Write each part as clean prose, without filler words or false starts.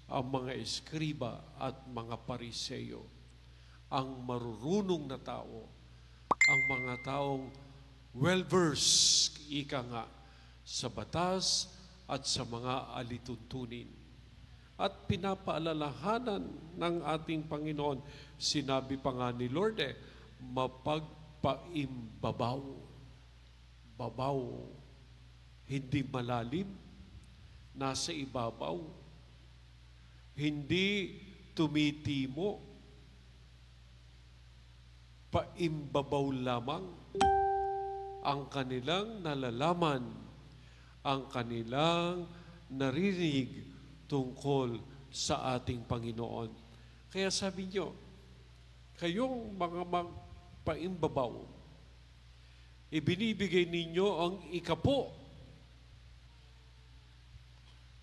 ang mga eskriba at mga pariseyo, ang marurunong na tao, ang mga taong well-versed, ika nga, sa batas at sa mga alituntunin. At pinapaalalahanan ng ating Panginoon, sinabi pa nga ni Lord, mapagpaimbabaw. Babaw, hindi malalim, nasa ibabaw, hindi tumitimo, paimbabaw lamang ang kanilang nalalaman, ang kanilang naririnig tungkol sa ating Panginoon. Kaya sabi niyo, kayong mga magpaimbabaw, ibinibigay ninyo ang ikapo.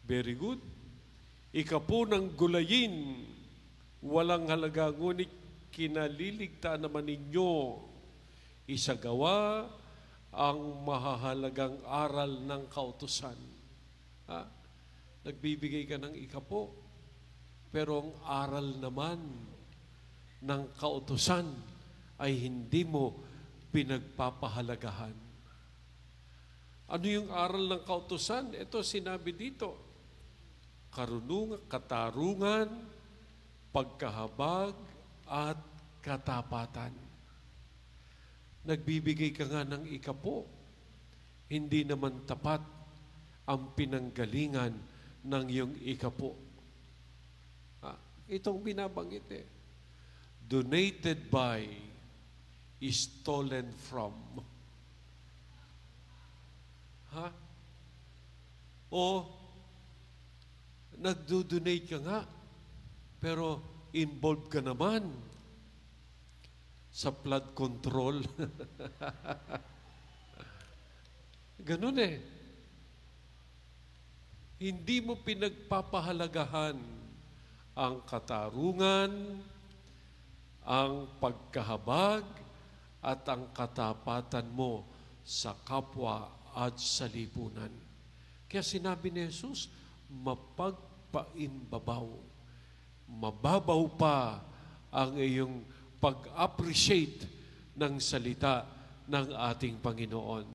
Very good. Ikapo ng gulayin, walang halaga, ngunit kinaliligtaan naman ninyo isagawa ang mahahalagang aral ng kautusan. Nagbibigay ka ng ikapo, pero ang aral naman ng kautusan ay hindi mo pinagpapahalagahan. Ano yung aral ng kautusan? Ito sinabi dito, karunungan, katarungan, pagkahabag, at katapatan. Nagbibigay ka nga ng ikapo, hindi naman tapat ang pinanggalingan ng iyong ikapo. Itong binabanggit donated by, is stolen from. O nagdo-donate ka nga, pero involved ka naman sa flood control. Ganun Hindi mo pinagpapahalagahan ang katarungan, ang pagkahabag, at ang katapatan mo sa kapwa at sa lipunan. Kaya sinabi ni Jesus, mapagpaimbabaw. Mababaw pa ang iyong pag-appreciate ng salita ng ating Panginoon.